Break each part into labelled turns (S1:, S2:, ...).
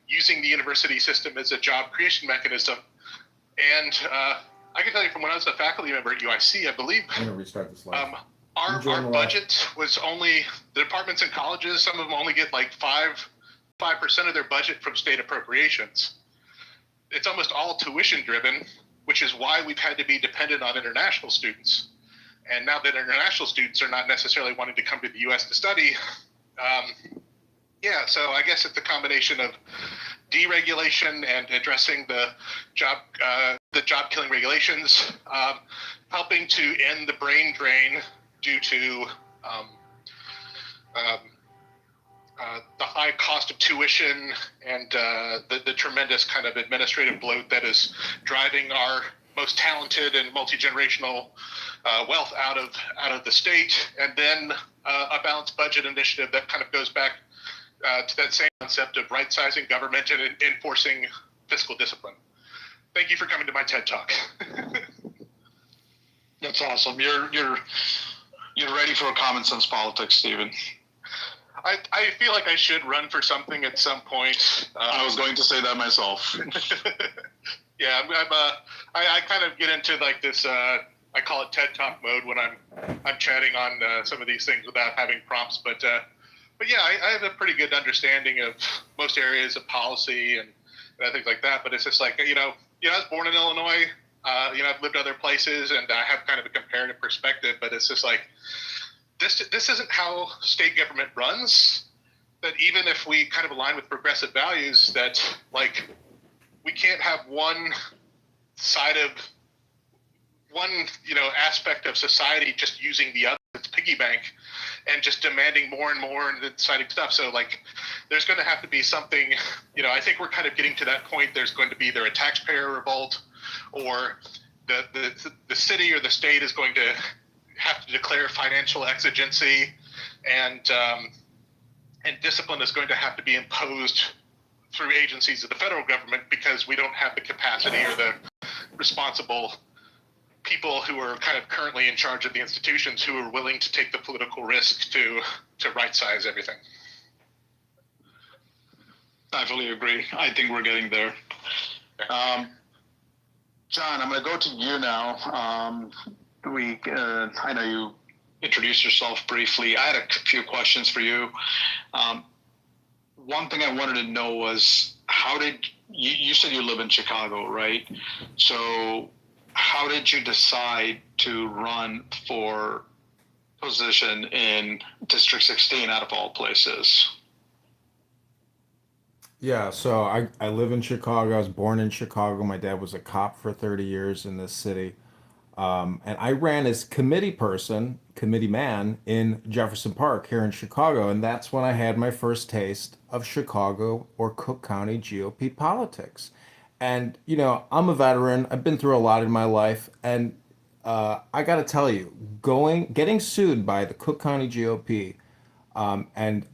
S1: using the university system as a job creation mechanism. And I can tell you from when I was a faculty member at UIC, I believe
S2: I'm going to restart the slide.
S1: Our budget was only, the departments and colleges, some of them only get like 5% of their budget from state appropriations. It's almost all tuition driven, which is why we've had to be dependent on international students. And now that international students are not necessarily wanting to come to the U.S. to study, so I guess it's a combination of deregulation and addressing the job killing regulations, helping to end the brain drain due to the high cost of tuition and the tremendous kind of administrative bloat that is driving our most talented and multi-generational wealth out of the state, and then a balanced budget initiative that kind of goes back to that same concept of right-sizing government and enforcing fiscal discipline. Thank you for coming to my TED Talk.
S3: That's awesome. You're ready for a common sense politics, Stephen.
S1: I feel like I should run for something at some point.
S3: I was going to say that myself.
S1: Yeah, I kind of get into like this. I call it TED Talk mode when I'm chatting on some of these things without having prompts. But yeah, I have a pretty good understanding of most areas of policy and things like that. But it's just like I was born in Illinois. I've lived other places, and I have kind of a comparative perspective. But it's just like this isn't how state government runs. That even if we kind of align with progressive values, that like we can't have one side of one aspect of society just using the other. It's piggy bank and just demanding more and more and deciding stuff. So like there's going to have to be something, I think we're kind of getting to that point. There's going to be either a taxpayer revolt or the city or the state is going to have to declare financial exigency, and discipline is going to have to be imposed through agencies of the federal government because we don't have the capacity or the responsible people who are kind of currently in charge of the institutions who are willing to take the political risk to right size everything.
S3: I fully agree. I think we're getting there. John, I'm going to go to you now. I know you introduced yourself briefly. I had a few questions for you. One thing I wanted to know was how did you said you live in Chicago, right? So how did you decide to run for position in District 16 out of all places?
S2: Yeah, so I live in Chicago. I was born in Chicago. My dad was a cop for 30 years in this city. And I ran as committee man in Jefferson Park here in Chicago. And that's when I had my first taste of Chicago or Cook County GOP politics. And, I'm a veteran. I've been through a lot in my life. And I got to tell you, getting sued by the Cook County GOP and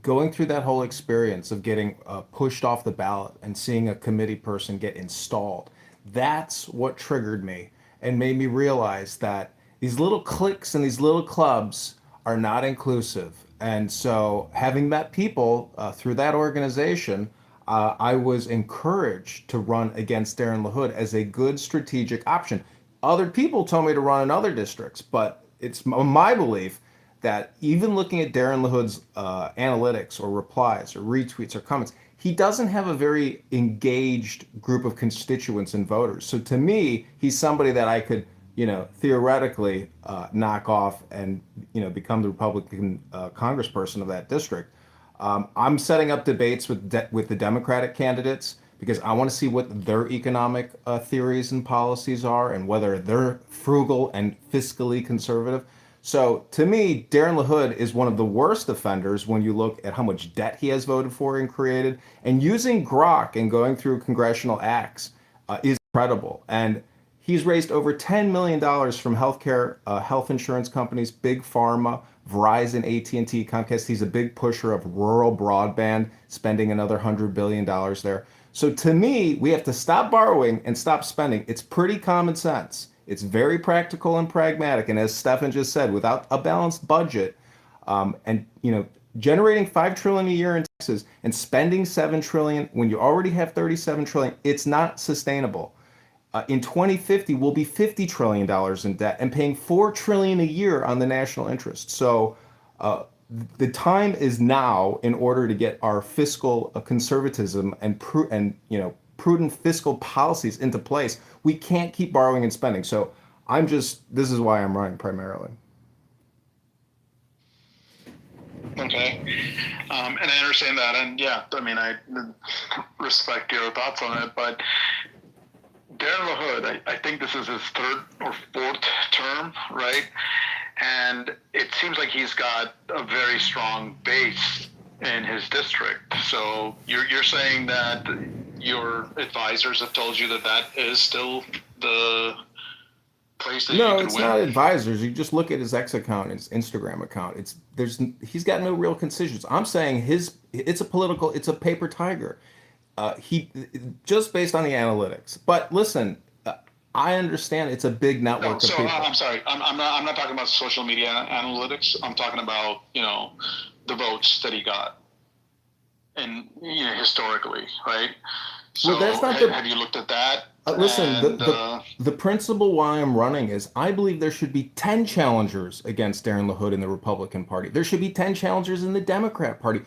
S2: going through that whole experience of getting pushed off the ballot and seeing a committee person get installed, that's what triggered me and made me realize that these little cliques and these little clubs are not inclusive. And so having met people through that organization, I was encouraged to run against Darren LaHood as a good strategic option. Other people told me to run in other districts, but it's my belief that even looking at Darren LaHood's analytics or replies or retweets or comments, he doesn't have a very engaged group of constituents and voters. So to me, he's somebody that I could, theoretically knock off and, become the Republican congressperson of that district. I'm setting up debates with the Democratic candidates because I want to see what their economic theories and policies are and whether they're frugal and fiscally conservative. So to me, Darren LaHood is one of the worst offenders when you look at how much debt he has voted for and created. And using grok and going through congressional acts is incredible. And he's raised over $10 million from healthcare, health insurance companies, big pharma, Verizon, AT&T, Comcast. He's a big pusher of rural broadband, spending another $100 billion there. So to me, we have to stop borrowing and stop spending. It's pretty common sense. It's very practical and pragmatic. And as Stefan just said, without a balanced budget and, generating $5 trillion a year in and spending 7 trillion when you already have 37 trillion, it's not sustainable. In 2050, we'll be $50 trillion in debt and paying 4 trillion a year on the national interest. So the time is now in order to get our fiscal conservatism and prudent fiscal policies into place. We can't keep borrowing and spending. So this is why I'm running primarily.
S3: Okay. And I understand that. And yeah, I mean, I respect your thoughts on it, but Darren LaHood, I think this is his third or fourth term, right? And it seems like he's got a very strong base in his district. So you're saying that your advisors have told you that is still the place that you
S2: No,
S3: can
S2: it's
S3: win?
S2: not advisors. You just look at his X account and his Instagram account. He's got no real constituents. I'm saying it's a paper tiger. He just based on the analytics. But listen, I understand it's a big
S3: No,
S2: network of
S3: so
S2: people.
S3: I'm sorry. I'm not talking about social media analytics. I'm talking about the votes that he got, and historically, right? So
S2: Well, that's not
S3: have you looked at that?
S2: listen,
S3: And
S2: the principle why I'm running is I believe there should be 10 challengers against Darren LaHood in the Republican Party. There should be 10 challengers in the Democrat Party.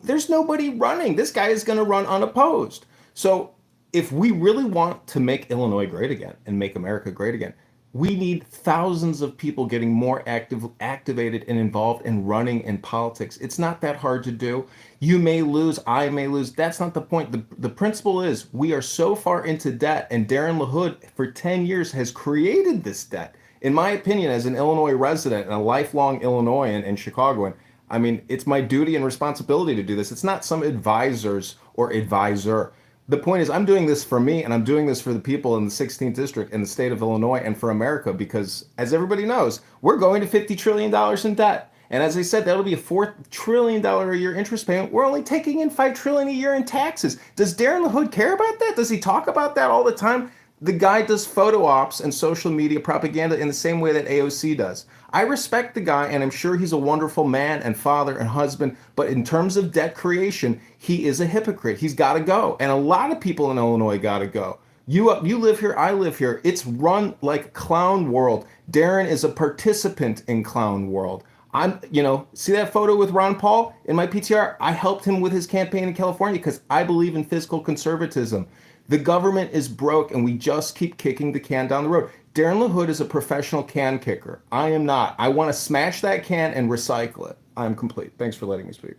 S2: There's nobody running. This guy is going to run unopposed. So if we really want to make Illinois great again and make America great again, we need thousands of people getting more activated and involved and running in politics. It's not that hard to do. You may lose, I may lose. That's not the point. The principle is we are so far into debt, and Darren LaHood for 10 years has created this debt. In my opinion, as an Illinois resident and a lifelong Illinoisan and Chicagoan, I mean, it's my duty and responsibility to do this. It's not some advisors or advisor. The point is, I'm doing this for me, and I'm doing this for the people in the 16th district in the state of Illinois and for America, because as everybody knows, we're going to $50 trillion in debt. And as I said, that'll be a $4 trillion a year interest payment. We're only taking in $5 trillion a year in taxes. Does Darren LaHood care about that? Does he talk about that all the time? The guy does photo ops and social media propaganda in the same way that AOC does. I respect the guy, and I'm sure he's a wonderful man and father and husband, but in terms of debt creation, he is a hypocrite. He's got to go. And a lot of people in Illinois got to go. You live here, I live here. It's run like clown world. Darren is a participant in clown world. See that photo with Ron Paul in my PTR? I helped him with his campaign in California because I believe in fiscal conservatism. The government is broke, and we just keep kicking the can down the road. Darren LaHood is a professional can kicker. I am not. I want to smash that can and recycle it. I'm complete. Thanks for letting me speak.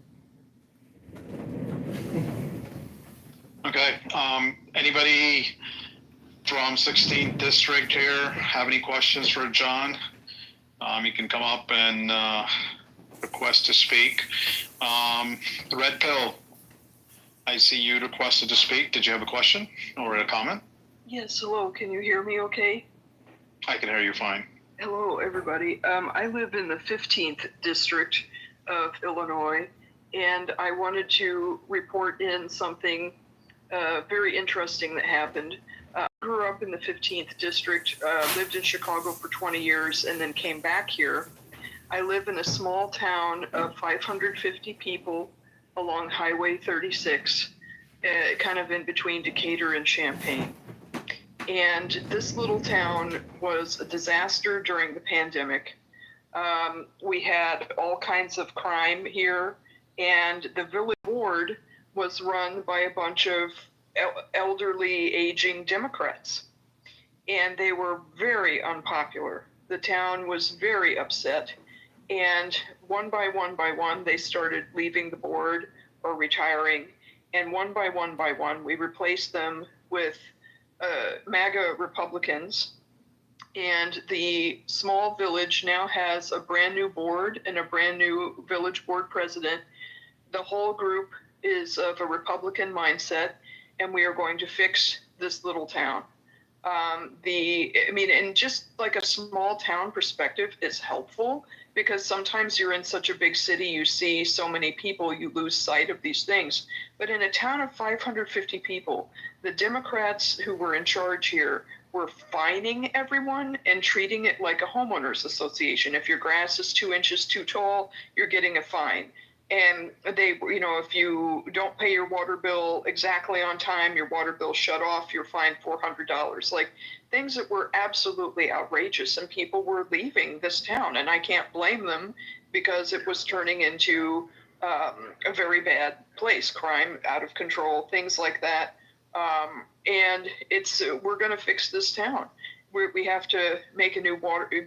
S3: okay. Anybody from 16th district here have any questions for John? You can come up and request to speak. The red pill. I see you requested to speak. Did you have a question or a comment?
S4: Yes, hello. Can you hear me okay?
S3: I can hear you fine.
S4: Hello, everybody. I live in the 15th district of Illinois, and I wanted to report in something very interesting that happened. I grew up in the 15th district, lived in Chicago for 20 years, and then came back here. I live in a small town of 550 people along Highway 36, kind of in between Decatur and Champaign. And this little town was a disaster during the pandemic. We had all kinds of crime here, and the village board was run by a bunch of elderly, aging Democrats. And they were very unpopular. The town was very upset. And one by one, they started leaving the board or retiring. And one by one, we replaced them with MAGA Republicans. And the small village now has a brand new board and a brand new village board president. The whole group is of a Republican mindset, and we are going to fix this little town. And just like a small town perspective is helpful, because sometimes you're in such a big city, you see so many people, you lose sight of these things. But in a town of 550 people, the Democrats who were in charge here were fining everyone and treating it like a homeowners association. If your grass is 2 inches too tall, you're getting a fine. and they, if you don't pay your water bill exactly on time, your water bill shut off, you're fined $400. Like things that were absolutely outrageous, and people were leaving this town, and I can't blame them because it was turning into a very bad place, crime out of control, things like that. And we're going to fix this town. We have to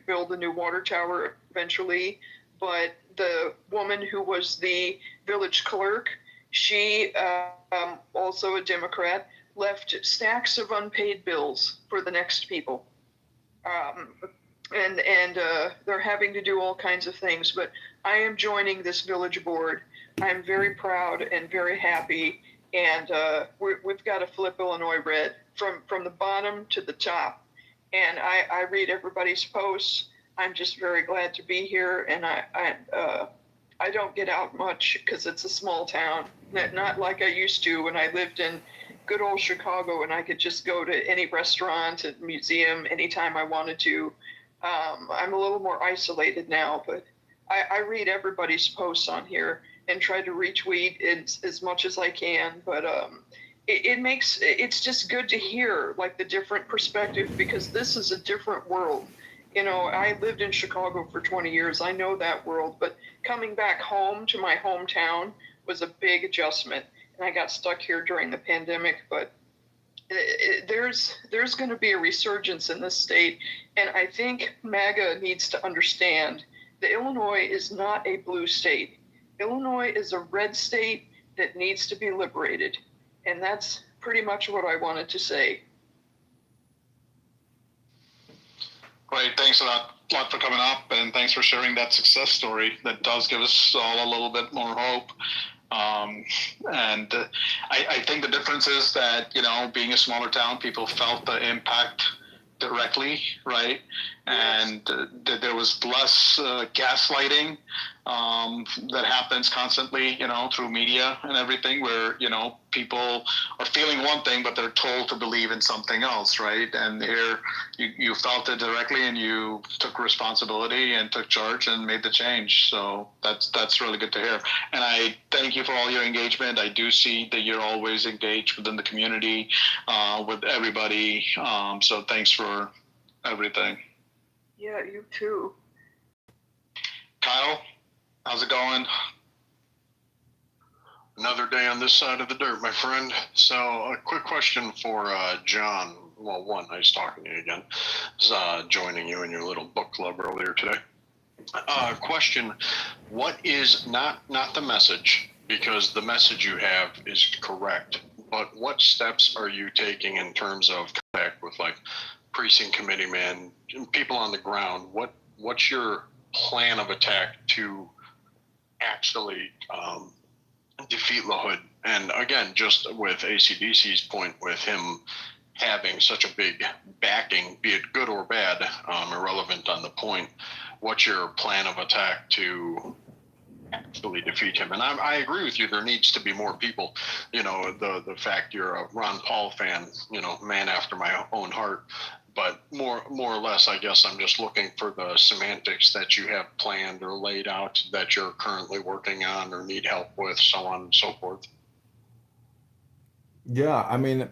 S4: build a new water tower eventually. But the woman who was the village clerk, she, also a Democrat, left stacks of unpaid bills for the next people. And they're having to do all kinds of things. But I am joining this village board. I'm very proud and very happy. And we've got to flip Illinois red from the bottom to the top. And I read everybody's posts. I'm just very glad to be here, and I don't get out much because it's a small town, not like I used to when I lived in good old Chicago, and I could just go to any restaurant and museum anytime I wanted to. I'm a little more isolated now, but I read everybody's posts on here and try to retweet as much as I can. But it's just good to hear like the different perspective, because this is a different world. I lived in Chicago for 20 years. I know that world, but coming back home to my hometown was a big adjustment, and I got stuck here during the pandemic. But there's going to be a resurgence in this state, and I think MAGA needs to understand that Illinois is not a blue state. Illinois is a red state that needs to be liberated, and that's pretty much what I wanted to say.
S3: Great, thanks a lot for coming up, and thanks for sharing that success story. That does give us all a little bit more hope. And I think the difference is that, being a smaller town, people felt the impact directly, right? And there was less gaslighting that happens constantly, through media and everything, where, people are feeling one thing, but they're told to believe in something else, right? And here you felt it directly, and you took responsibility and took charge and made the change. So that's really good to hear. And I thank you for all your engagement. I do see that you're always engaged within the community, with everybody. So thanks for everything.
S4: Yeah, you too.
S3: Kyle, how's it going?
S5: Another day on this side of the dirt, my friend. So, a quick question for John. Well, one, nice talking to you again. Joining you in your little book club earlier today. Question: what is not the message? Because the message you have is correct. But what steps are you taking in terms of contact with like precinct committee men, people on the ground? What's your plan of attack to actually defeat LaHood? And again, just with ACDC's point, with him having such a big backing, be it good or bad, irrelevant on the point, what's your plan of attack to actually defeat him? And I agree with you, there needs to be more people. The fact you're a Ron Paul fan, man after my own heart. But more or less, I guess I'm just looking for the semantics that you have planned or laid out that you're currently working on or need help with, so on and so forth.
S2: Yeah, I mean,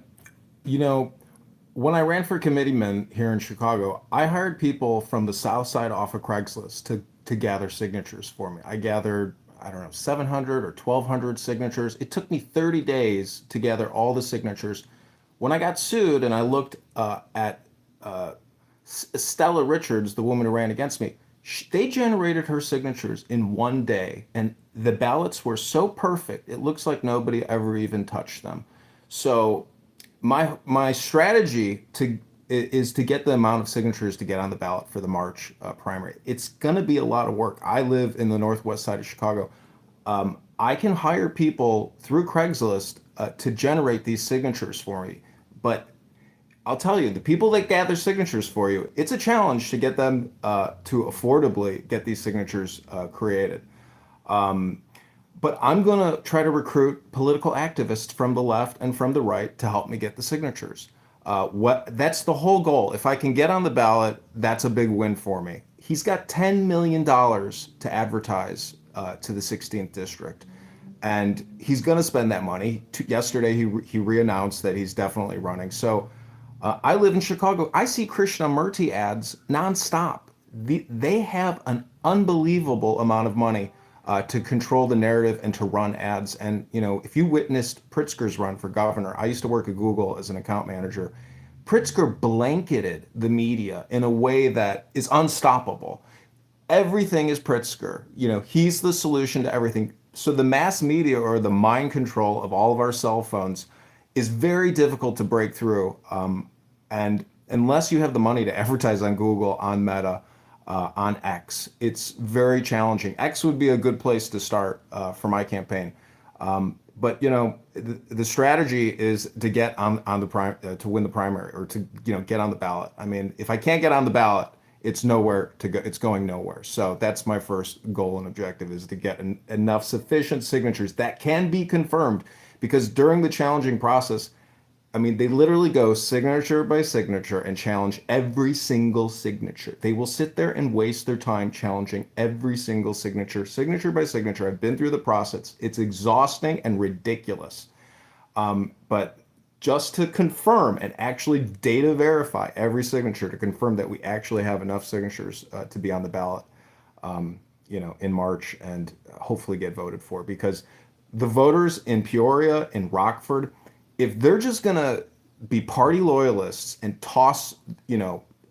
S2: when I ran for committeeman here in Chicago, I hired people from the South Side off of Craigslist to gather signatures for me. I gathered, I don't know, 700 or 1,200 signatures. It took me 30 days to gather all the signatures. When I got sued and I looked at Stella Richards, the woman who ran against me, they generated her signatures in one day, and the ballots were so perfect, it looks like nobody ever even touched them. So my strategy is to get the amount of signatures to get on the ballot for the March primary. It's going to be a lot of work. I live in the northwest side of Chicago. I can hire people through Craigslist to generate these signatures for me, but I'll tell you, the people that gather signatures for you, it's a challenge to get them to affordably get these signatures created. But I'm going to try to recruit political activists from the left and from the right to help me get the signatures. That's the whole goal. If I can get on the ballot, that's a big win for me. He's got $10 million to advertise to the 16th district, and he's going to spend that money. Yesterday, he re-announced that he's definitely running. So I live in Chicago. I see Krishnamurti ads nonstop. They have an unbelievable amount of money to control the narrative and to run ads. And if you witnessed Pritzker's run for governor, I used to work at Google as an account manager. Pritzker blanketed the media in a way that is unstoppable. Everything is Pritzker. He's the solution to everything. So the mass media, or the mind control of all of our cell phones, is very difficult to break through. And unless you have the money to advertise on Google, on Meta, on X, it's very challenging. X would be a good place to start for my campaign. But the strategy is to get on the to win the primary, or to get on the ballot. I mean, if I can't get on the ballot, it's nowhere to go. It's going nowhere. So that's my first goal and objective, is to get enough sufficient signatures that can be confirmed. Because during the challenging process, I mean, they literally go signature by signature and challenge every single signature. They will sit there and waste their time challenging every single signature, signature by signature. I've been through the process. It's exhausting and ridiculous. But just to confirm and actually data verify every signature, to confirm that we actually have enough signatures to be on the ballot, in March, and hopefully get voted for. Because the voters in Peoria, in Rockford, if they're just going to be party loyalists and toss,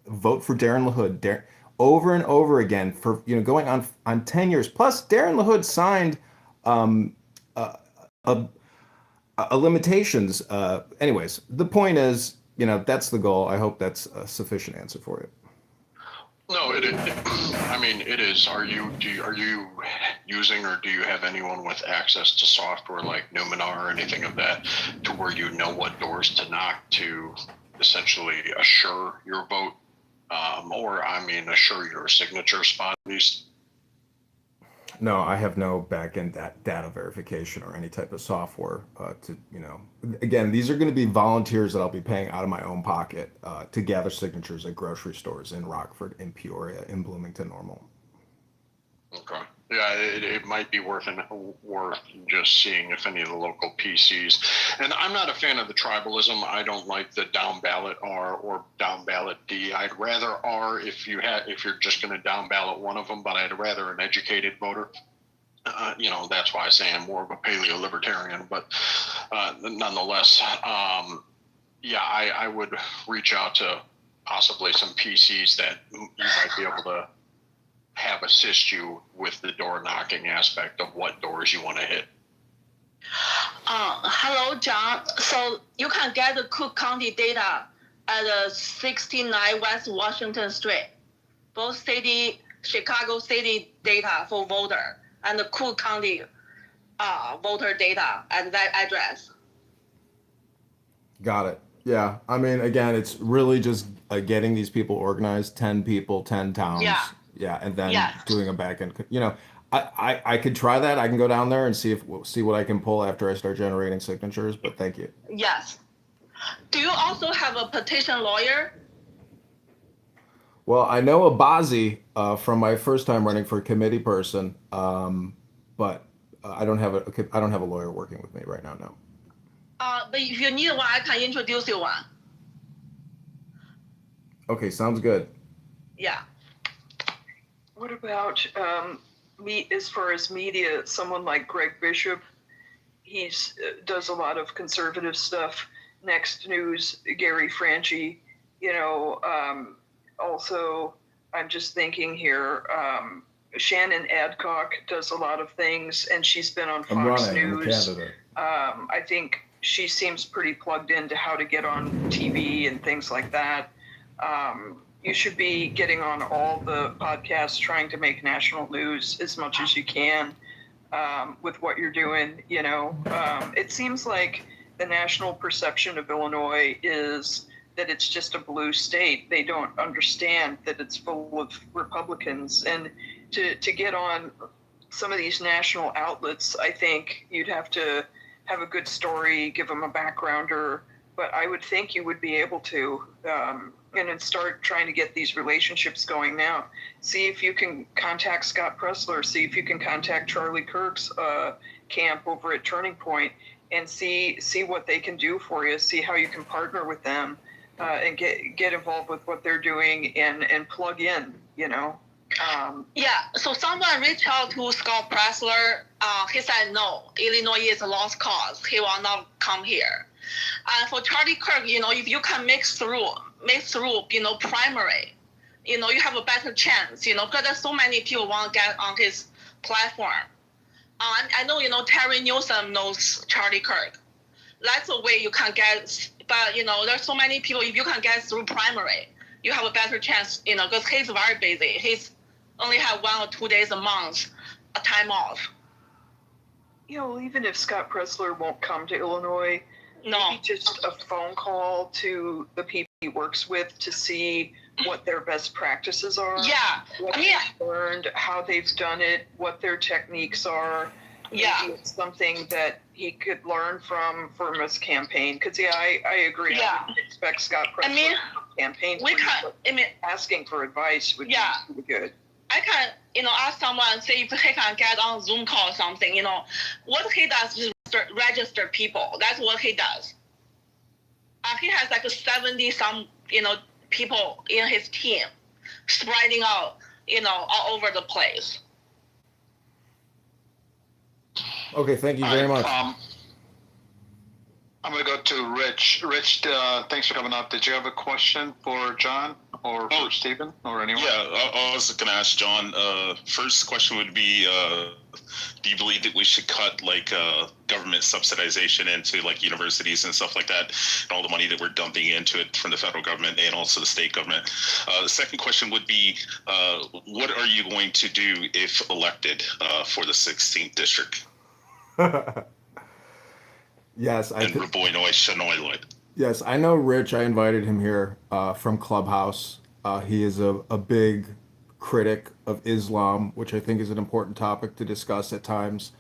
S2: vote for Darren LaHood over and over again for, going on 10 years. Plus, Darren LaHood signed a limitations. Anyways, the point is, that's the goal. I hope that's a sufficient answer for you.
S5: No, I mean, it is. Are you using, or do you have anyone with access to software like Numenar or anything of that, to where you know what doors to knock to essentially assure your vote, or assure your signature spot at least?
S2: No, I have no back-end data verification or any type of software again, these are going to be volunteers that I'll be paying out of my own pocket to gather signatures at grocery stores in Rockford, in Peoria, in Bloomington Normal.
S5: Okay. Yeah, it might be worth just seeing if any of the local PCs. And I'm not a fan of the tribalism. I don't like the down ballot R or down ballot D. I'd rather R if you're just going to down ballot one of them, but I'd rather an educated voter. That's why I say I'm more of a paleo libertarian. But nonetheless, I would reach out to possibly some PCs that you might be able to have assist you with the door knocking aspect of what doors you want to hit.
S6: Hello, John. So you can get the Cook County data at 69 West Washington Street. Both Chicago City data for voter, and the Cook County voter data at that address.
S2: Got it. Yeah. I mean, again, it's really just getting these people organized, 10 people, 10 towns. Yeah, and then doing a back end. I could try that. I can go down there and see what I can pull after I start generating signatures. But thank you.
S6: Yes. Do you also have a petition lawyer?
S2: Well, I know a Bazi from my first time running for committee person, but I don't have a lawyer working with me right now. No.
S6: But if you need one, I can introduce you one.
S2: Okay, sounds good.
S6: Yeah.
S4: What about as far as media? Someone like Greg Bishop, he's does a lot of conservative stuff. Next News, Gary Franchi. Also, I'm just thinking here. Shannon Adcock does a lot of things, and she's been on Fox News. I think she seems pretty plugged into how to get on TV and things like that. You should be getting on all the podcasts, trying to make national news as much as you can with what you're doing. It seems like the national perception of Illinois is that it's just a blue state. They don't understand that it's full of Republicans. And to get on some of these national outlets, I think you'd have to have a good story, give them a backgrounder. But I would think you would be able to. and then start trying to get these relationships going now. See if you can contact Scott Pressler. See if you can contact Charlie Kirk's camp over at Turning Point, and see what they can do for you. See how you can partner with them and get involved with what they're doing and plug in.
S6: Yeah, so someone reached out to Scott Pressler. He said no, Illinois is a lost cause. He will not come here. And for Charlie Kirk, if you can make through, primary, you have a better chance, because there's so many people want to get on his platform. I know, Terry Newsom knows Charlie Kirk. That's the way you can get, but, there's so many people, if you can get through primary, you have a better chance, because he's very busy. He's only have 1 or 2 days a month, a time off.
S4: Even if Scott Pressler won't come to Illinois, maybe just a phone call to the people he works with to see what their best practices are.
S6: Yeah.
S4: What they've learned, how they've done it, what their techniques are.
S6: Yeah.
S4: Maybe it's something that he could learn from his campaign. Because, I agree.
S6: Yeah.
S4: I would expect Scott Pressler to campaign for you, asking for advice would be really good.
S6: I can, ask someone, say if he can get on Zoom call or something, what he does is register people. That's what he does. He has like 70 some, people in his team spreading out, all over the place.
S2: Okay, thank you very much.
S3: I'm going to go to Rich. Rich, thanks for coming up. Did you have a question for John or for Stephen or anyone?
S7: Yeah, I was going to ask John. First question would be, do you believe that we should cut government subsidization into universities and stuff like that, and all the money that we're dumping into it from the federal government and also the state government? The second question would be, what are you going to do if elected for the 16th district?
S2: Yes,
S7: Yes,
S2: I know Rich. I invited him here from Clubhouse. He is a big critic of Islam, which I think is an important topic to discuss at times.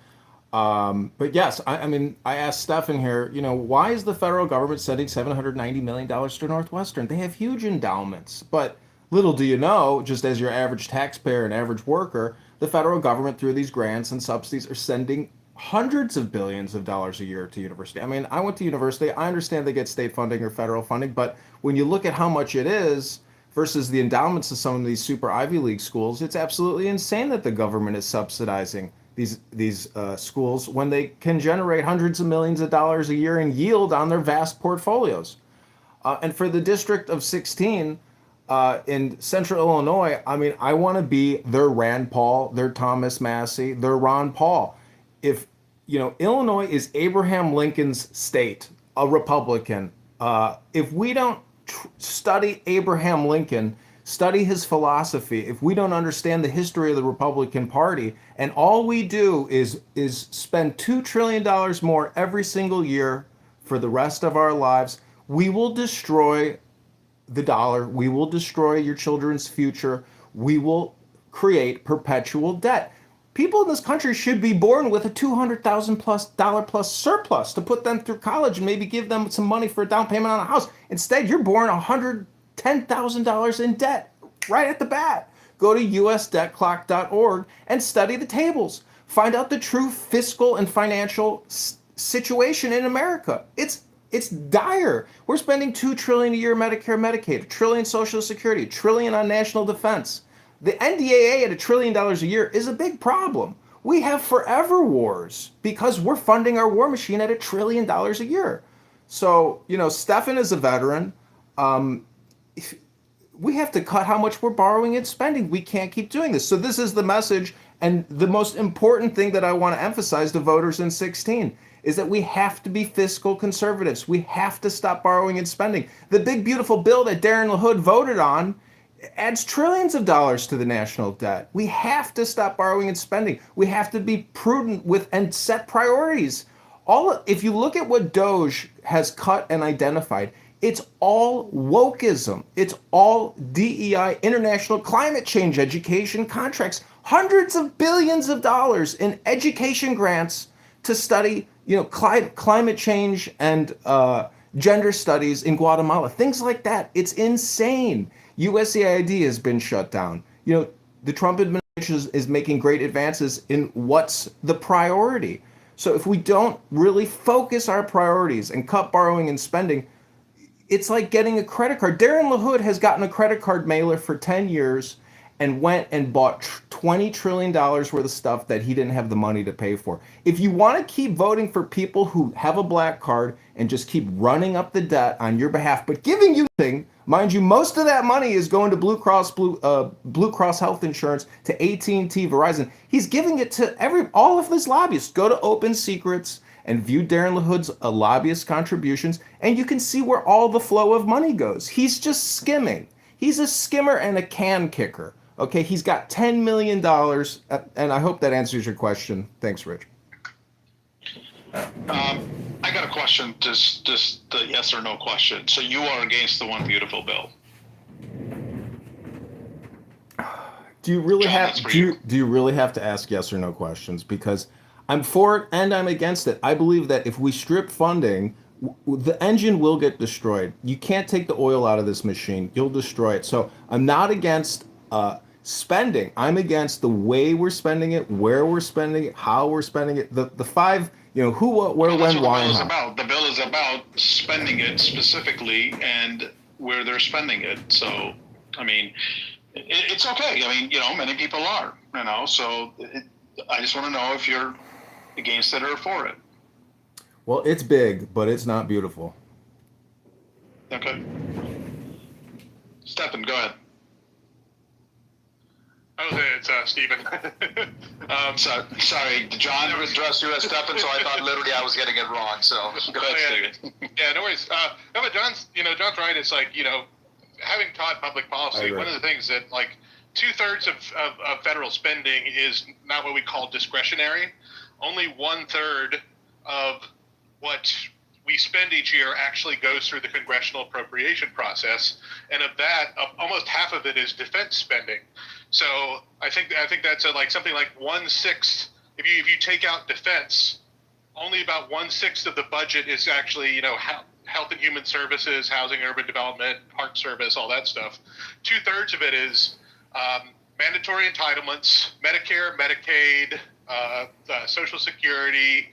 S2: But yes, I asked Stefan here, why is the federal government sending $790 million to Northwestern? They have huge endowments, but little do you know, just as your average taxpayer and average worker, the federal government through these grants and subsidies are sending hundreds of billions of dollars a year to university. I went to university. I understand they get state funding or federal funding, but when you look at how much it is versus the endowments of some of these super Ivy League schools, it's absolutely insane that the government is subsidizing these schools when they can generate hundreds of millions of dollars a year in yield on their vast portfolios. And for the District of 16 in Central Illinois, I want to be their Rand Paul, their Thomas Massey, their Ron Paul. If Illinois is Abraham Lincoln's state, a Republican. If we don't study Abraham Lincoln, study his philosophy, if we don't understand the history of the Republican Party, and all we do is spend $2 trillion more every single year for the rest of our lives, we will destroy the dollar. We will destroy your children's future. We will create perpetual debt. People in this country should be born with a $200,000 plus surplus to put them through college and maybe give them some money for a down payment on a house. Instead, you're born $110,000 in debt right at the bat. Go to usdebtclock.org and study the tables. Find out the true fiscal and financial situation in America. It's dire. We're spending $2 trillion a year Medicare, Medicaid, $1 trillion Social Security, $1 trillion on national defense. The NDAA at $1 trillion a year is a big problem. We have forever wars because we're funding our war machine at $1 trillion a year. So, Stefan is a veteran. We have to cut how much we're borrowing and spending. We can't keep doing this. So this is the message. And the most important thing that I want to emphasize to voters in 16 is that we have to be fiscal conservatives. We have to stop borrowing and spending. The big, beautiful bill that Darren LaHood voted on adds trillions of dollars to the national debt. We have to stop borrowing and spending. We have to be prudent with and set priorities. If you look at what DOGE has cut and identified, it's all wokeism. It's all DEI, international climate change education contracts, hundreds of billions of dollars in education grants to study, climate change and gender studies in Guatemala, things like that. It's insane. USAID has been shut down. You know, the Trump administration is making great advances in what's the priority. So if we don't really focus our priorities and cut borrowing and spending, it's like getting a credit card. Darren LaHood has gotten a credit card mailer for 10 years and went and bought $20 trillion worth of stuff that he didn't have the money to pay for. If you want to keep voting for people who have a black card and just keep running up the debt on your behalf, but giving you nothing, mind you, most of that money is going to Blue Cross Health Insurance, to AT&T, Verizon. He's giving it to all of his lobbyists. Go to Open Secrets and view Darren LaHood's lobbyist contributions, and you can see where all the flow of money goes. He's just skimming. He's a skimmer and a can kicker. Okay, he's got $10 million, and I hope that answers your question. Thanks, Rich.
S3: I got a question, just the yes or no question. So you are against the One Beautiful bill?
S2: Do you really
S3: John,
S2: have
S3: that's for
S2: do
S3: you.
S2: do you really have to ask yes or no questions? Because I'm for it and I'm against it. I believe that if we strip funding, the engine will get destroyed. You can't take the oil out of this machine. You'll destroy it. So I'm not against spending. I'm against the way we're spending it, where we're spending it, how we're spending it. The five, who, what, where,
S3: Well, that's
S2: when,
S3: what
S2: why,
S3: the bill
S2: and
S3: is
S2: how.
S3: about. The bill is about spending it specifically and where they're spending it. So, I mean, it's okay. I mean, many people are, so I just want to know if you're against it or for it.
S2: Well, it's big, but it's not beautiful.
S3: Okay. Stephen, go ahead.
S1: It's Stephen.
S3: Sorry, John addressed you as Stephen, so I thought literally I was getting it wrong. So go ahead, Stephen.
S1: Yeah, no worries. No, but John's right. It's like, having taught public policy, one of the things that, like, 2/3 of federal spending is not what we call discretionary. Only 1/3 of what we spend each year actually goes through the congressional appropriation process, and of that, almost half of it is defense spending. So I think that's something like 1/6. If you take out defense, only about 1/6 of the budget is actually health and human services, housing, urban development, park service, all that stuff. 2/3 of it is mandatory entitlements, Medicare, Medicaid, Social Security,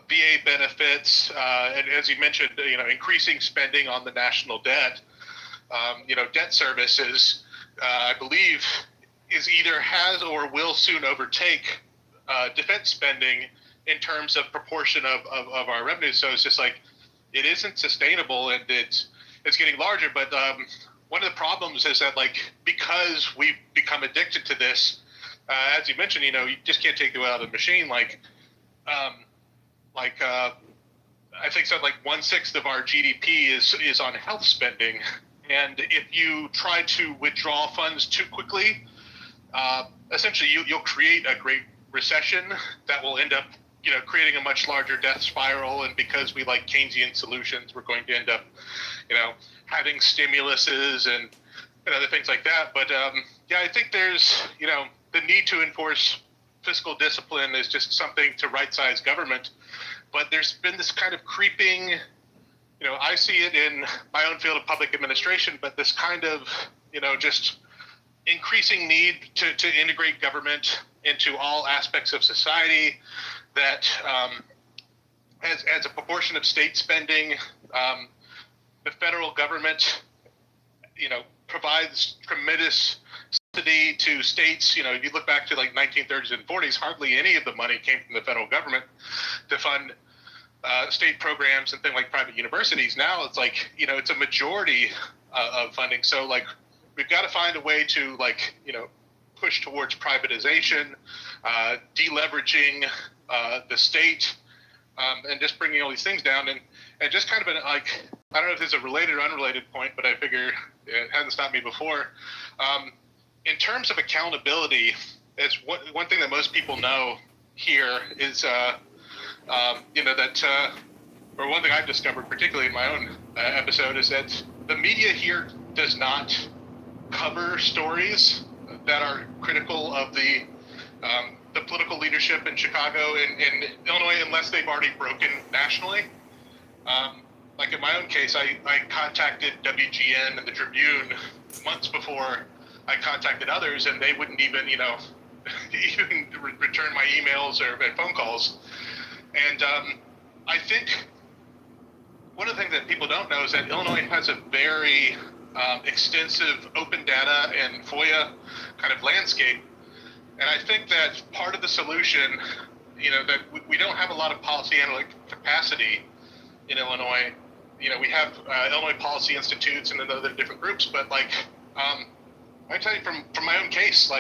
S1: VA benefits, and as you mentioned, increasing spending on the national debt. Debt services, I believe, either has or will soon overtake defense spending in terms of proportion of our revenue. So it's just like, it isn't sustainable, and it's getting larger. But one of the problems is that, like, because we've become addicted to this, as you mentioned, you just can't take the oil out of the machine. I think something like 1/6 of our GDP is on health spending, and if you try to withdraw funds too quickly, essentially you'll create a great recession that will end up creating a much larger death spiral. And because we like Keynesian solutions, we're going to end up having stimuluses and other things like that. But I think there's the need to enforce fiscal discipline is just something to right-size government. But there's been this kind of creeping, I see it in my own field of public administration, but this kind of, just increasing need to integrate government into all aspects of society, that as a proportion of state spending, the federal government, provides tremendous subsidy to states. If you look back to like 1930s and 40s, hardly any of the money came from the federal government to fund state programs and things like private universities. Now it's like, it's a majority of funding. So like, we've got to find a way to push towards privatization, deleveraging the state, and just bringing all these things down. And just kind of I don't know if this is a related or unrelated point, but I figure it hasn't stopped me before. In terms of accountability, it's one thing that most people know here is, or one thing I've discovered, particularly in my own episode, is that the media here does not cover stories that are critical of the political leadership in Chicago and Illinois, unless they've already broken nationally. like in my own case, I contacted WGN and the Tribune months before I contacted others, and they wouldn't even, even return my emails or phone calls. And I think one of the things that people don't know is that Illinois has a very extensive open data and FOIA kind of landscape. And I think that part of the solution, that we don't have a lot of policy analytic capacity in Illinois. We have Illinois Policy Institutes and then other different groups, but I tell you from my own case,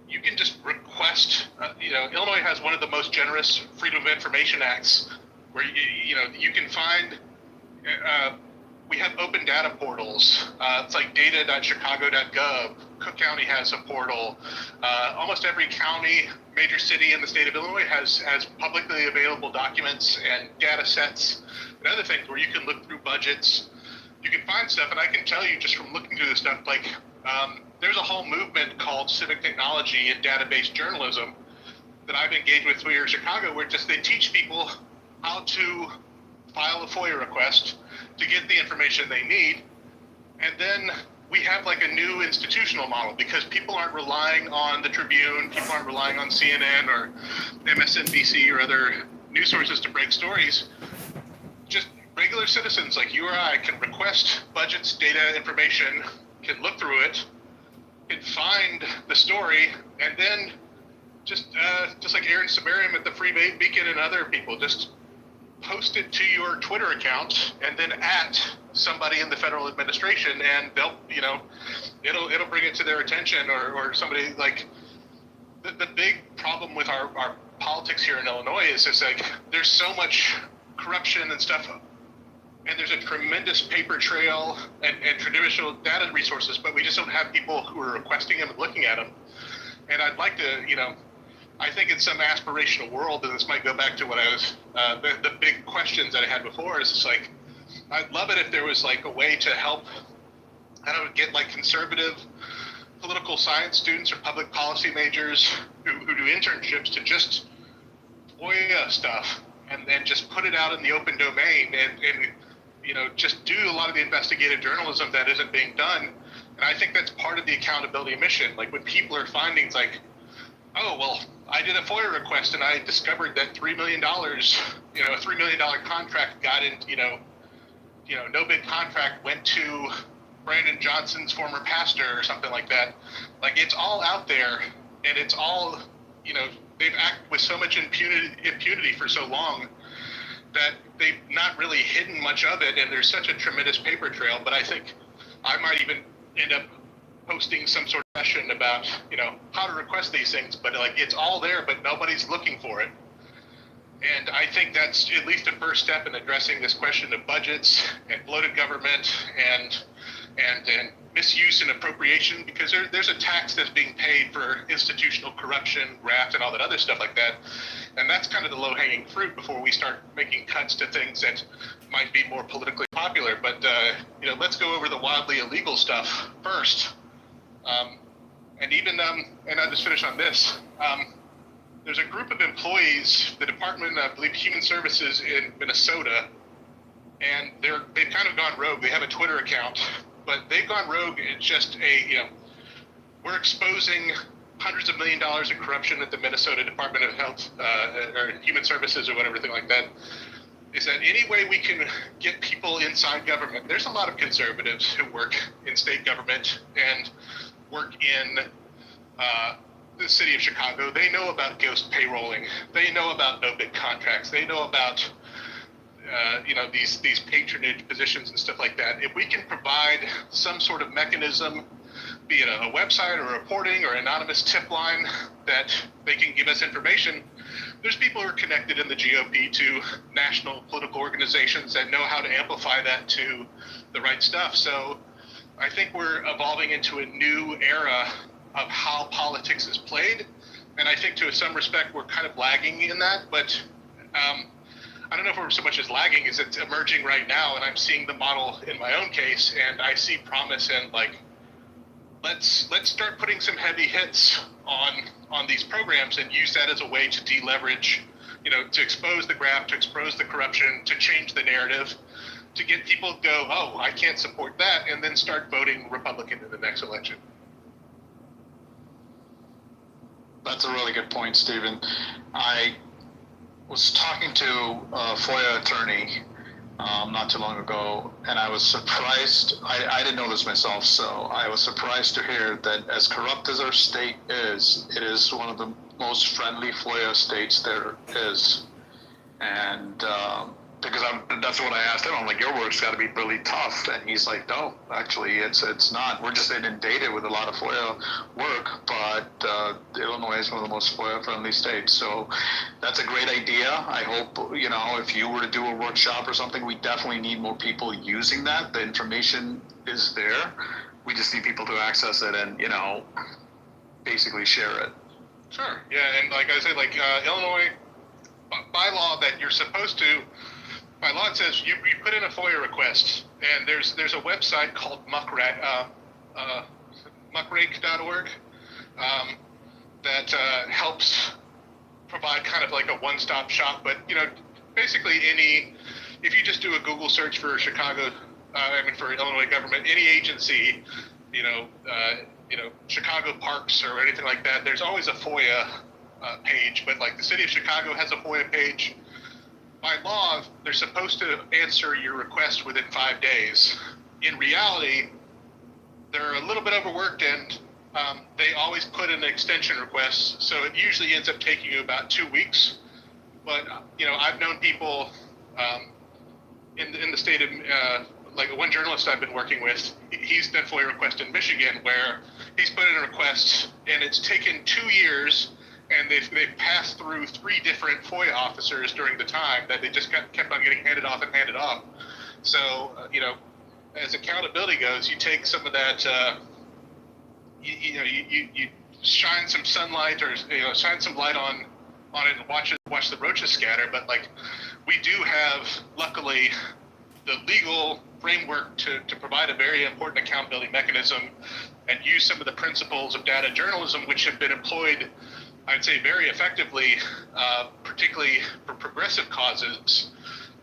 S1: you can just request, Illinois has one of the most generous Freedom of Information Acts where, you can find, we have open data portals. It's like data.chicago.gov. Cook County has a portal. Almost every county, major city in the state of Illinois has publicly available documents and data sets and other things where you can look through budgets. You can find stuff, and I can tell you just from looking through this stuff, there's a whole movement called civic technology and database journalism that I've engaged with here in Chicago, where they teach people how to file a FOIA request to get the information they need. And then we have a new institutional model because people aren't relying on the Tribune, people aren't relying on CNN or MSNBC or other news sources to break stories. Just regular citizens like you or I can request budgets, data, information, can look through it, can find the story, and then just like Aaron Samarium at the Free Beacon and other people, just post it to your Twitter account and then at somebody in the federal administration, and they'll, it'll bring it to their attention, or somebody the big problem with our politics here in Illinois is just there's so much corruption and stuff, and there's a tremendous paper trail and traditional data resources, but we just don't have people who are requesting them and looking at them. And I'd like to, I think in some aspirational world, and this might go back to what I was, the big questions that I had before, is just I'd love it if there was a way to help, get conservative political science students or public policy majors who do internships to just FOIA stuff and then just put it out in the open domain and just do a lot of the investigative journalism that isn't being done. And I think that's part of the accountability mission. When people are finding oh, well, I did a FOIA request and I discovered that $3 million, a $3 million contract got in, no bid contract went to Brandon Johnson's former pastor or something like that. It's all out there, and it's all, they've acted with so much impunity for so long that they've not really hidden much of it, and there's such a tremendous paper trail. But I think I might even end up posting some sort of session about, how to request these things, but it's all there, but nobody's looking for it. And I think that's at least a first step in addressing this question of budgets and bloated government and misuse and appropriation, because there's a tax that's being paid for institutional corruption, graft, and all that other stuff like that. And that's kind of the low-hanging fruit before we start making cuts to things that might be more politically popular. But, let's go over the wildly illegal stuff first. And I'll just finish on this. There's a group of employees, the Department of, I believe, Human Services in Minnesota, and they've kind of gone rogue. They have a Twitter account, but they've gone rogue. It's just we're exposing hundreds of $millions of corruption at the Minnesota Department of Health or Human Services or whatever thing like that. Is that any way we can get people inside government? There's a lot of conservatives who work in state government and work in the city of Chicago. They know about ghost payrolling. They know about no bid contracts. They know about these patronage positions and stuff like that. If we can provide some sort of mechanism, be it a website or reporting or anonymous tip line that they can give us information, there's people who are connected in the GOP to national political organizations that know how to amplify that to the right stuff. So I think we're evolving into a new era of how politics is played. And I think to some respect, we're kind of lagging in that, but I don't know if we're so much as lagging as it's emerging right now. And I'm seeing the model in my own case, and I see promise in let's start putting some heavy hits on these programs and use that as a way to deleverage to expose the graft, to expose the corruption, to change the narrative, to get people to go, oh, I can't support that, and then start voting Republican in the next election.
S3: That's a really good point, Stephen. I was talking to a FOIA attorney not too long ago, and I was surprised. I didn't know this myself, so I was surprised to hear that as corrupt as our state is, it is one of the most friendly FOIA states there is. And because that's what I asked him. I'm like, your work's got to be really tough, and he's like, no, actually, it's not. We're just inundated with a lot of FOIA work, but Illinois is one of the most FOIA-friendly states. So that's a great idea. I hope, if you were to do a workshop or something, we definitely need more people using that. The information is there. We just need people to access it and, basically share it.
S1: Sure. Yeah, and like I said, Illinois, by law, that you're supposed to. By law, it says you put in a FOIA request, and there's a website called muckrake.org that helps provide kind of like a one-stop shop. But basically if you just do a Google search for for Illinois government, any agency, Chicago Parks or anything like that, there's always a FOIA page. But like the city of Chicago has a FOIA page. By law, they're supposed to answer your request within 5 days. In reality, they're a little bit overworked, and they always put in an extension request, so it usually ends up taking you about 2 weeks. But I've known people in the state of like one journalist I've been working with. He's done FOIA request in Michigan, where he's put in a request, and it's taken 2 years. And they've passed through 3 different FOIA officers during the time that they just kept on getting handed off and handed off. So, as accountability goes, you take some of that, you shine some sunlight or shine some light on it and watch the roaches scatter. But we do have, luckily, the legal framework to provide a very important accountability mechanism and use some of the principles of data journalism, which have been employed, I'd say, very effectively, particularly for progressive causes.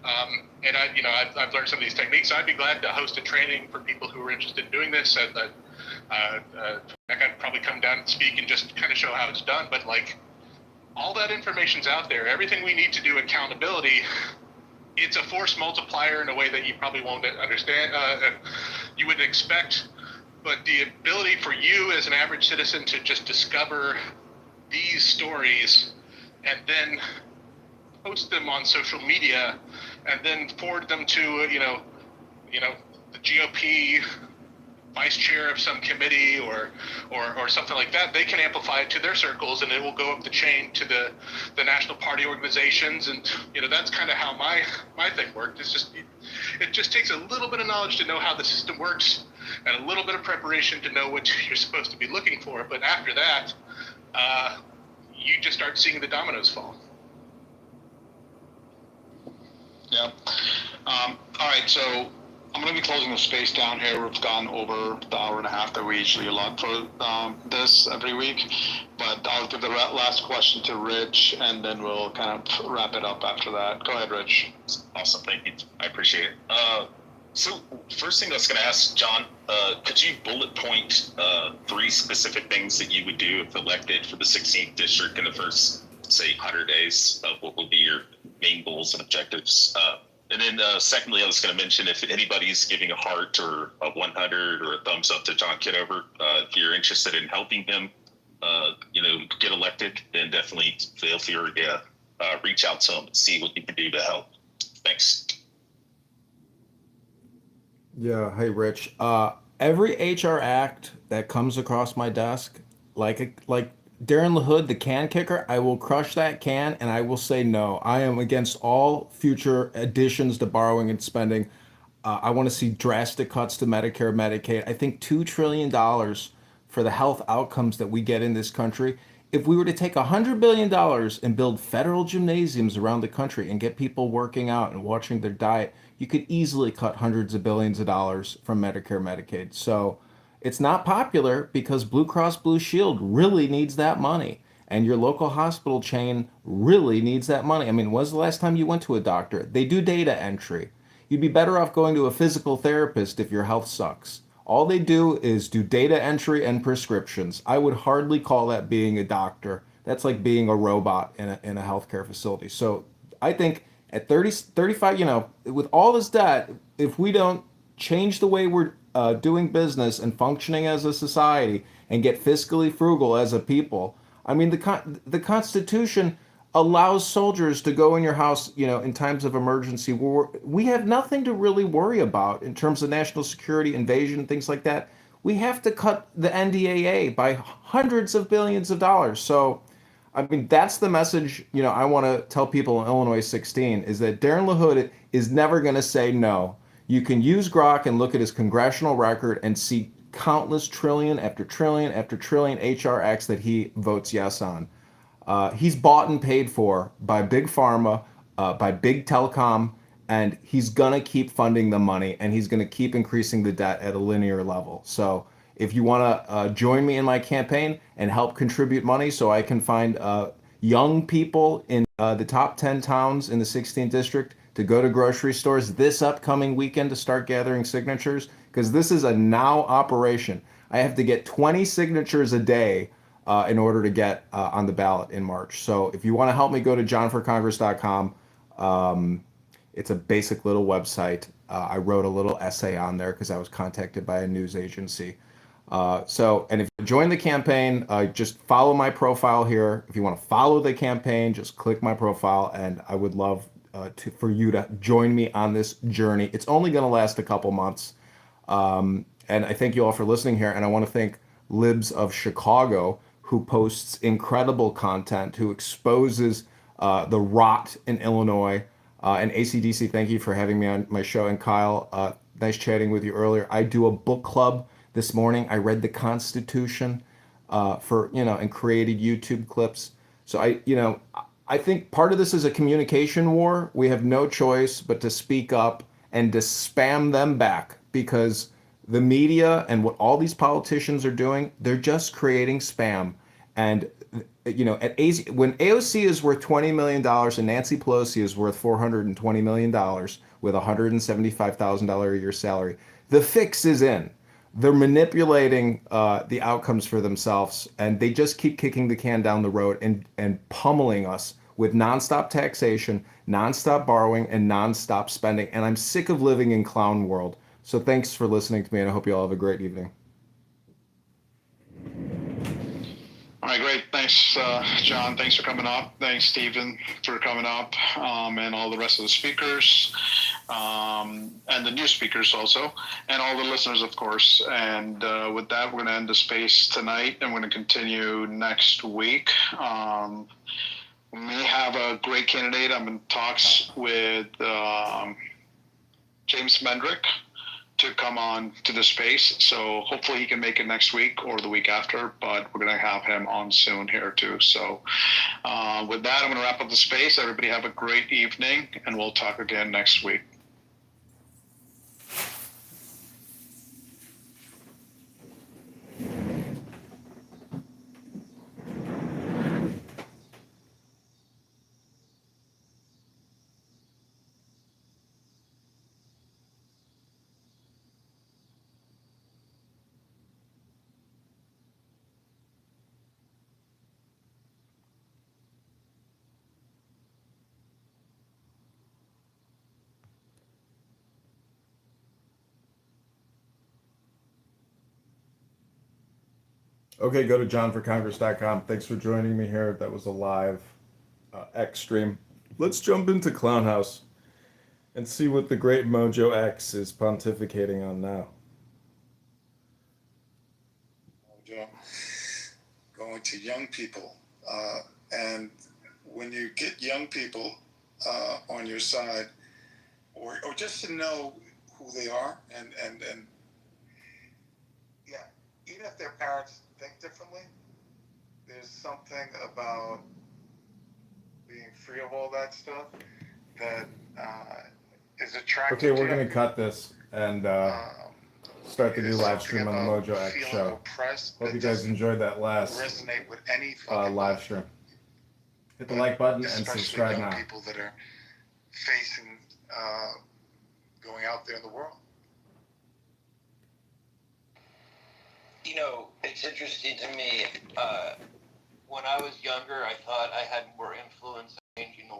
S1: And I've learned some of these techniques. I'd be glad to host a training for people who are interested in doing this. And I could probably come down and speak and just kind of show how it's done. But all that information's out there. Everything we need to do accountability, it's a force multiplier in a way that you probably won't understand. You wouldn't expect. But the ability for you as an average citizen to just discover these stories and then post them on social media and then forward them to the GOP vice chair of some committee or something like that, they can amplify it to their circles, and it will go up the chain to the national party organizations. And that's kind of how my thing worked. It just takes a little bit of knowledge to know how the system works and a little bit of preparation to know what you're supposed to be looking for. But after that, you just start seeing the dominoes fall.
S3: Yeah. All right, so I'm going to be closing the space down here. We've gone over the hour and a half that we usually allot for this every week. But I'll give the last question to Rich, and then we'll kind of wrap it up after that. Go ahead, Rich.
S7: Awesome, thank you. I appreciate it. So first thing I was going to ask, John, could you bullet point 3 specific things that you would do if elected for the 16th district in the first, say, 100 days of what would be your main goals and objectives? And then secondly, I was going to mention, if anybody's giving a heart or a 100 or a thumbs up to John Kitover, if you're interested in helping him, get elected, then definitely feel free to reach out to him and see what you can do to help. Thanks.
S2: Yeah. Hey, Rich. Every HR act that comes across my desk, like Darren LaHood, the can kicker, I will crush that can and I will say no. I am against all future additions to borrowing and spending. I want to see drastic cuts to Medicare, Medicaid. I think $2 trillion for the health outcomes that we get in this country. If we were to take $100 billion and build federal gymnasiums around the country and get people working out and watching their diet, you could easily cut hundreds of billions of dollars from Medicare, Medicaid. So it's not popular because Blue Cross Blue Shield really needs that money. and your local hospital chain really needs that money. I mean, when's the last time you went to a doctor? They do data entry. You'd be better off going to a physical therapist if your health sucks. All they do is do data entry and prescriptions. I would hardly call that being a doctor. That's like being a robot in a healthcare facility. So I think at 30, 35, with all this debt, if we don't change the way we're doing business and functioning as a society and get fiscally frugal as a people, I mean, the Constitution allows soldiers to go in your house, in times of emergency war. We have nothing to really worry about in terms of national security, invasion, things like that. We have to cut the NDAA by hundreds of billions of dollars. So, I mean, that's the message, I want to tell people in Illinois 16 is that Darren LaHood is never going to say no. You can use Grok and look at his congressional record and see countless trillion after trillion after trillion HR acts that he votes yes on. He's bought and paid for by big pharma, by big telecom, and he's going to keep funding the money, and he's going to keep increasing the debt at a linear level. So if you want to join me in my campaign and help contribute money so I can find young people in the top 10 towns in the 16th district to go to grocery stores this upcoming weekend to start gathering signatures, because this is a now operation. I have to get 20 signatures a day in order to get on the ballot in March. So if you want to help me, go to johnforcongress.com. It's a basic little website. I wrote a little essay on there because I was contacted by a news agency. And if you join the campaign, just follow my profile here. If you want to follow the campaign, just click my profile, and I would love for you to join me on this journey. It's only going to last a couple months. And I thank you all for listening here. And I want to thank Libs of Chicago, who posts incredible content, who exposes the rot in Illinois. And ACDC, thank you for having me on my show. And Kyle, nice chatting with you earlier. I do a book club this morning. I read the Constitution and created YouTube clips. So I think part of this is a communication war. We have no choice but to speak up and to spam them back, because the media and what all these politicians are doing, they're just creating spam. And when AOC is worth $20 million and Nancy Pelosi is worth $420 million with a $175,000 a year salary, the fix is in. They're manipulating the outcomes for themselves, and they just keep kicking the can down the road and pummeling us with nonstop taxation, nonstop borrowing, and nonstop spending. And I'm sick of living in clown world. So thanks for listening to me, and I hope you all have a great evening.
S3: All right, great. Thanks, John. Thanks for coming up. Thanks, Stephen, for coming up, and all the rest of the speakers, and the new speakers also, and all the listeners, of course. And with that, we're going to end the space tonight, and we're going to continue next week. We may have a great candidate. I'm in talks with James Mendrick to come on to the space. So hopefully he can make it next week or the week after, but we're going to have him on soon here too. So with that, I'm going to wrap up the space. Everybody have a great evening, and we'll talk again next week.
S2: Okay, go to johnforcongress.com. Thanks for joining me here. That was a live X stream. Let's jump into Clownhouse and see what the great Mojo X is pontificating on now.
S8: Mojo, going to young people. And when you get young people on your side, or just to know who they are, and yeah, even if their parents think differently, there's something about being free of all that stuff that is attractive.
S2: Okay, we're going to cut this and start the new
S8: There's
S2: live
S8: something
S2: stream on the
S8: about
S2: Mojo X
S8: feeling
S2: show.
S8: oppressed
S2: Hope
S8: that
S2: you guys
S8: doesn't
S2: enjoyed that last
S8: resonate with any fucking
S2: live
S8: body.
S2: stream. Hit the
S8: But
S2: like button and
S8: especially
S2: subscribe
S8: young
S2: now.
S8: people that are facing going out there in the world.
S9: You know, it's interesting to me. When I was younger, I thought I had more influence on changing the